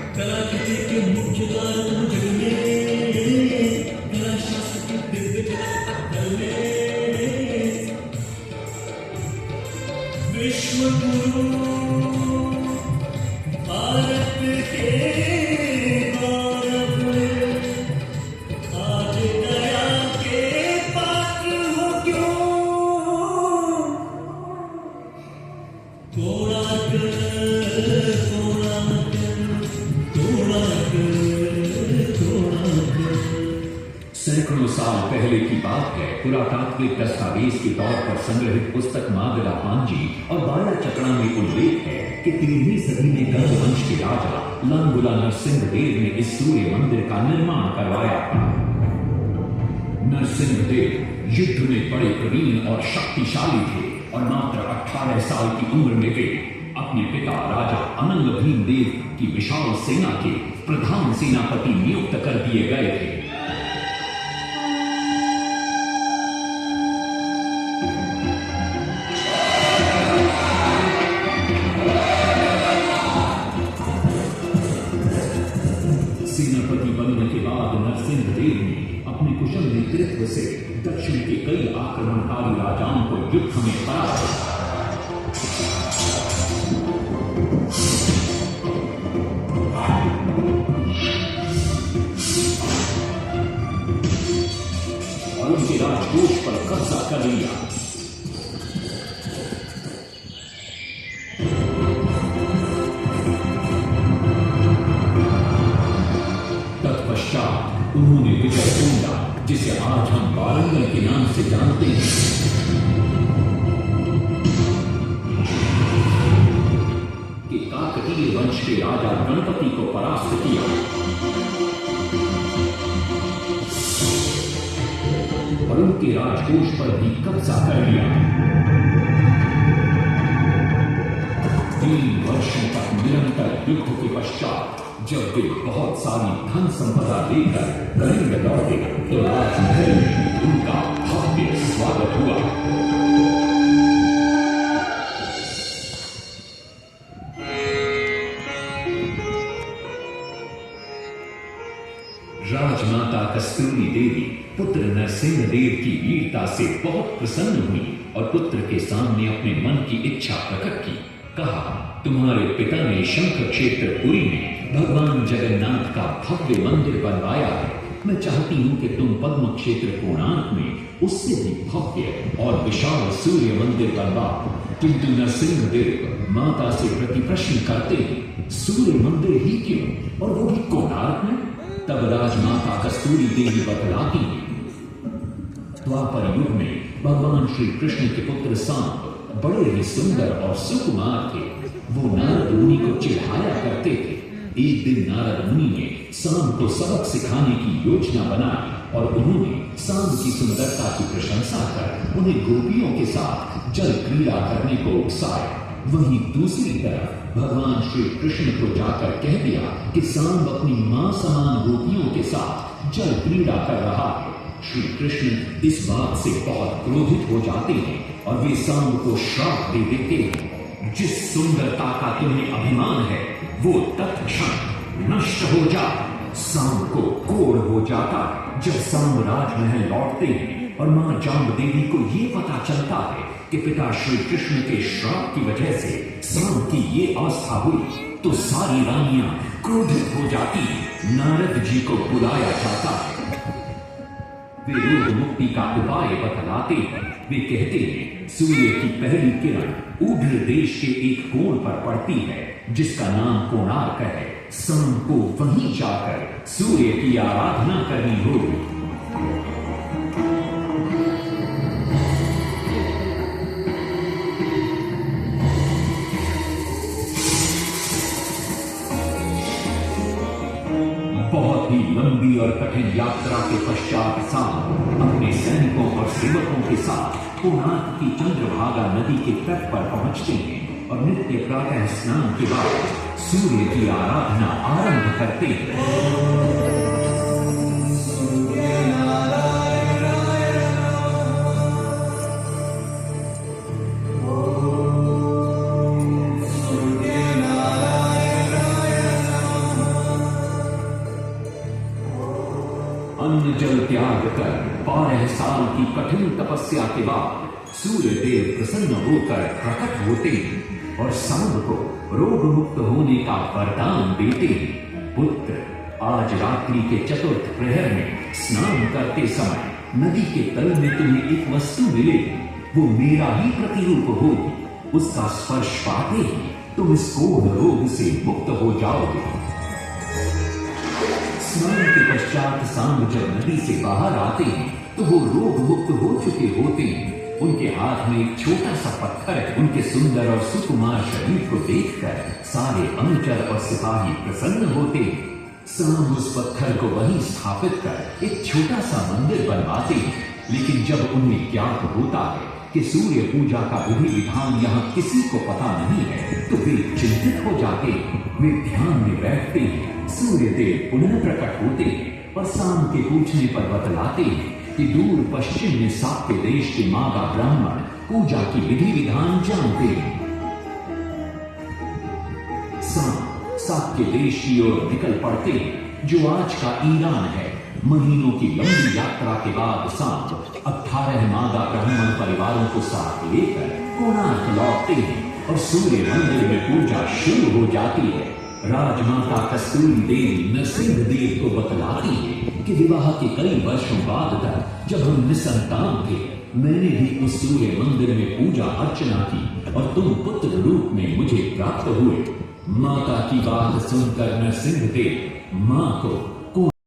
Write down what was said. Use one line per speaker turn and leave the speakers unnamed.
कलाकृति के मुख्य द्वार जग में, कला शास्त्र की दिव्य जगत में, विश्व गुरु भारत के गौरव आज दया के पात्र हो क्यों, थोड़ा
सैकड़ों साल पहले की बात है। पुरातात्विक दस्तावेज के तौर पर संग्रहित पुस्तक मागला पांजी और बाला चकड़ा में उल्लेख है कि 13वीं सदी में गंग वंश के राजा लांगुला नरसिंह देव ने इस सूर्य मंदिर का निर्माण करवाया था। नरसिंह देव युद्ध में बड़े प्रवीण और शक्तिशाली थे और मात्र 18 साल की उम्र में वे अपने पिता राजा अनंग भीम देव की विशाल सेना के प्रधान सेनापति नियुक्त कर दिए गए थे। सेनापति बनने के बाद नरसिंह देव ने अपने कुशल नेतृत्व से दक्षिण के कई आक्रमणकारी राजाओं को युद्ध में हराया। और उनके राजकोष पर कब्जा कर लिया। तत्पश्चात उन्होंने विजय टूंडा, जिसे आज हम वारंगल के नाम से जानते हैं, कि काकतीय वंश के राजा गणपति को परास्त किया और उनके राजकोष पर भी कब्जा कर लिया। 3 वर्षों तक निरंतर युद्ध के पश्चात जब वे बहुत सारी धन संपदा लेकर कलिंग लौटे तो राजमहल में उनका भव्य स्वागत हुआ। राजमाता कस्तूरी देवी पुत्र नरसिंह देव की वीरता से बहुत प्रसन्न हुई और पुत्र के सामने अपने मन की इच्छा प्रकट की। कहा, तुम्हारे पिता ने शंख क्षेत्र पुरी में भगवान जगन्नाथ का भव्य मंदिर बनवाया है। मैं चाहती हूँ कि तुम पद्म क्षेत्र कोणार्क में उससे भी भव्य और विशाल सूर्य मंदिर बनवाओ। किंतु नरसिंह देव माता से प्रति प्रश्न करते हैं, सूर्य मंदिर ही क्यों और वो भी कोणार्क में? तब राजमाता कस्तूरी देवी बतलाती है, द्वापर युग में भगवान श्री कृष्ण के पुत्र सांब बड़े ही सुंदर और सुकुमार थे। वो नारद मुनि को चिढ़ाया करते थे। एक दिन नारद मुनि ने सांब को सबक सिखाने की योजना बनाई और उन्होंने सांब की सुंदरता की प्रशंसा कर उन्हें गोपियों के साथ जल क्रीड़ा करने को उकसाया। वहीं दूसरी तरफ भगवान श्री कृष्ण को जाकर कह दिया कि सांब अपनी मां समान गोपियों के साथ जल क्रीड़ा कर रहा है। श्री कृष्ण इस बात से बहुत क्रोधित हो जाते हैं और वे सांब को श्राप दे देते हैं, जिस सुंदरता का तुम्हें अभिमान है वो तत्क्षण नष्ट हो जाए। सांब को कोढ़ हो जाता है। जब सांब राजमहल लौटते हैं और मां जाम्बदेवी को ये पता चलता है कि पिता श्री कृष्ण के श्राप की वजह से सांब की ये अवस्था हुई, तो सारी रानियां क्रोधित हो जाती हैं। नारद जी को बुलाया जाता है। वे रोग मुक्ति का उपाय बतलाते हैं। वे कहते हैं, सूर्य की पहली किरण ऊढ़ देश के एक कोण पर पड़ती है जिसका नाम कोणार्क है। सांब को वहीं जाकर सूर्य की आराधना करनी होगी। बहुत ही लंबी और कठिन यात्रा के पश्चात सांब अपने सैनिकों और सेवकों के साथ कोणार्क की चंद्रभागा नदी के तट पर पहुंचते हैं और नित्य प्रातः स्नान के बाद सूर्य की आराधना आरंभ करते हैं। कर 12 साल की कठिन तपस्या के बाद सूर्य देव प्रसन्न होकर प्रकट होते हैं और सांब को रोग मुक्त होने का वरदान देते हैं। पुत्र, आज रात्रि के चतुर्थ प्रहर में स्नान करते समय नदी के तल में तुम्हें एक वस्तु मिलेगी। वो मेरा ही प्रतिरूप होगी। उसका स्पर्श पाते ही तुम इस कोढ़ रोग से मुक्त हो जाओगे। स्नान के पश्चात सांब जब नदी से बाहर आते हैं तो वो रोग मुक्त हो चुके होते हैं। उनके हाथ में एक छोटा सा पत्थर है। उनके सुंदर और सुकुमार शरीर को देखकर सारे अनुचर और सिपाही प्रसन्न होते हैं। सांब उस पत्थर को वहीं स्थापित कर एक छोटा सा मंदिर बनवाते हैं। लेकिन जब उन्हें ज्ञात होता है कि सूर्य पूजा का विधि विधान यहाँ किसी को पता नहीं है तो वे चिंतित हो जाते हैं। वे ध्यान में बैठते हैं। सूर्य देव पुनः प्रकट होते हैं और सांब के पूछने पर बतलाते हैं कि दूर पश्चिम में साक्य देश के मागा ब्राह्मण पूजा की विधि विधान जानते हैं। सांब साक्य देश की ओर निकल पड़ते हैं, जो आज का ईरान है। महीनों की लंबी यात्रा के बाद सांब 18 मागा ब्राह्मण परिवारों को साथ लेकर कोणार्क लौटते हैं और सूर्य मंदिर में पूजा शुरू हो जाती है। राजमाता कस्तूरी देवी नरसिंह देव को बतलाती है कि विवाह के कई वर्षों बाद तक जब हम निसंतान थे, मैंने भी उस सूर्य मंदिर में पूजा अर्चना की और तुम पुत्र रूप में मुझे प्राप्त हुए। माता की बात सुनकर नरसिंह देव मां को